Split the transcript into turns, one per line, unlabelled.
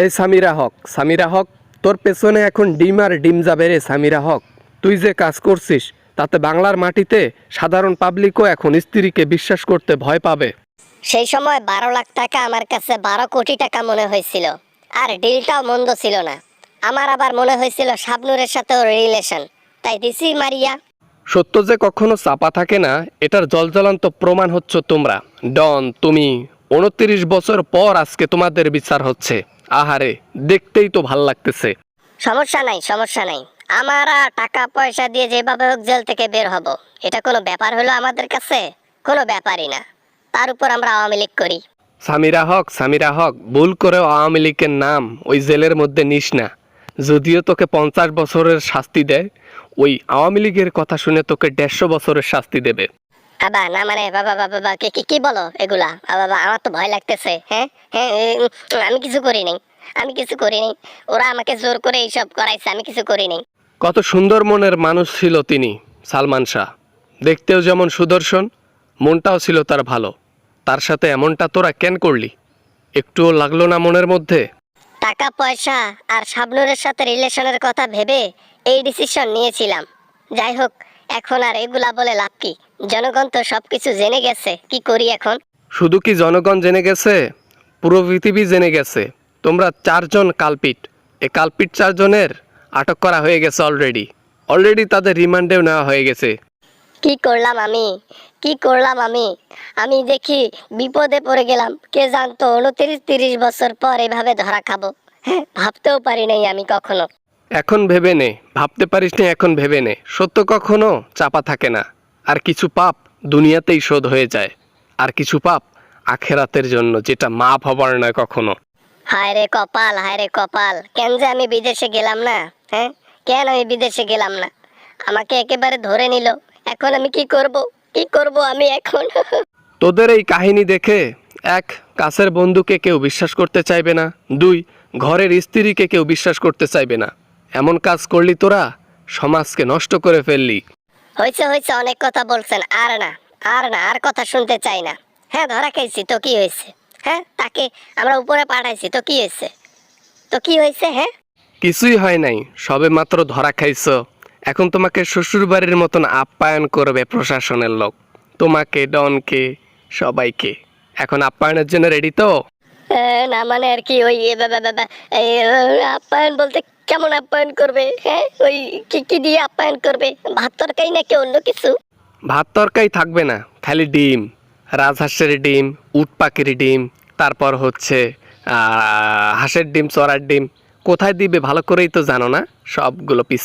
এই সামিরা হক, তোর পেছনে এখন ডিম আর ডিম যাবে রে সামিরা হক। তুই যে কাজ করছিস তাতে বাংলার মাটিতে সাধারণ পাবলিকও এখন স্ত্রীকে বিশ্বাস করতে ভয় পাবে।
সেই সময় 12 লাখ টাকা আমার কাছে 12 কোটি টাকা মনে হয়েছিল, আর ডিলটাও মন্দ ছিল না। আমার আবার মনে হয়েছিল শাবনুরের সাথেও রিলেশন, তাই দিছি মারিয়া।
সত্য যে কখনো চাপা থাকে না, এটার জলজ্বলন্ত প্রমাণ হচ্ছে তোমরা। ডন, তুমি 29 বছর পর আজকে তোমাদের বিচার হচ্ছে। আহারে, দেখতেই তো ভাল লাগতেছে।
সমস্যা নাই। আমরা টাকা পয়সা দিয়ে যেভাবে হোক জেল থেকে বের হব, এটা কোনো ব্যাপার হলো আমাদের কাছে? কোনো ব্যাপারই না। তার উপর আমরা আওয়ামী লীগ করি।
সামিরা হক, ভুল করেও আওয়ামী লীগের নাম ওই জেলের মধ্যে নিস না। যদিও তোকে 50 বছরের শাস্তি দেয়, ওই আওয়ামী লীগের কথা শুনে তোকে 150 বছরের শাস্তি দেবে।
বাবা না মানে বাবা বাবা বাবা কি কি কি বলো এগুলা? বাবা আমার তো ভয় লাগতেছে। হ্যাঁ হ্যাঁ, আমি কিছু করি নাই। ওরা আমাকে জোর করে এইসব করাইছে, আমি কিছু করি নাই।
কত সুন্দর মনের মানুষ ছিল তিনি, সালমান শাহ। দেখতেও যেমন সুদর্শন, মনটাও ছিল তার ভালো। তার সাথে এমনটা তোরা কেন করলি? একটুও লাগলো না মনের মধ্যে?
টাকা পয়সা আর শাবনুরের সাথে রিলেশনের কথা ভেবে এই ডিসিশন নিয়েছিলাম। যাই হোক, এখন আর এগুলা বলে লাভ কি? জনগণ তো সবকিছু জেনে গেছে, কি করি এখন?
শুধু কি জনগণ জেনে গেছে, পুরো পৃথিবী জেনে গেছে। তোমরা 4জন কালপিট। এই কালপিট 4জনের আটক করা হয়ে গেছে অলরেডি তাদের রিমান্ডেও নেওয়া হয়ে গেছে।
কি করলাম আমি? আমি দেখি বিপদে পড়ে গেলাম। কে জানতো 29-30 বছর পর এভাবে ধরা খাবো? হ্যাঁ, ভাবতেও পারি নাই আমি কখনো।
এখন ভেবে নে, ভাবতে পারিস না, এখন ভেবে নে। সত্য কখনো চাপা থাকে না। আর কিছু পাপ দুনিয়াতেই শোধ হয়ে যায়, আর কিছু পাপ আখেরাতের জন্য, যেটা মাপ হবার নয় কখনো।
হায় রে কপাল, কেন যে আমি বিদেশে গেলাম না? হ্যাঁ, কেন আমি বিদেশে গেলাম না? আমাকে একেবারে ধরে নিল। এখন আমি কি করব আমি এখন?
তোদের এই কাহিনী দেখে, 1, কাছের বন্ধুকে কেউ বিশ্বাস করতে চাইবে না। 2, ঘরের স্ত্রীকে কেউ বিশ্বাস করতে চাইবে না। এমন কাজ করলি তোরা, সমাজকে নষ্ট করে ফেললি।
হয়েছে, অনেক কথা বলছেন। আর কথা শুনতে চাই না। হ্যাঁ, ধরা খাইছি তো কি হয়েছে? হ্যাঁ, তাকে আমরা উপরে পাঠাইছি তো কি হয়েছে? হ্যাঁ,
কিছুই হয় নাই, সবে মাত্র ধরা খাইছো। এখন তোমাকে শ্বশুরবাড়ির মতন আপ্যায়ন করবে প্রশাসনের লোক, তোমাকে, ডনকে, সবাইকে। এখন আপ্যায়নের জন্য রেডি তো?
না মানে আর কি, ওই এই, আপ্যায়ন বলতে কেমন আপ্যায়ন করবে? হ্যাঁ, ওই কি দিয়ে আপ্যায়ন করবে? ভাত তরকারি নাকি অন্য কিছু?
ভাত তরকারি থাকবে না, খালি ডিম। রাজহাঁসের ডিম, উট পাখির ডিম, তারপর হচ্ছে হাঁসের ডিম, চড়ার ডিম। কোথায় দিবে ভালো করেই তো জানো না, সবগুলো পিস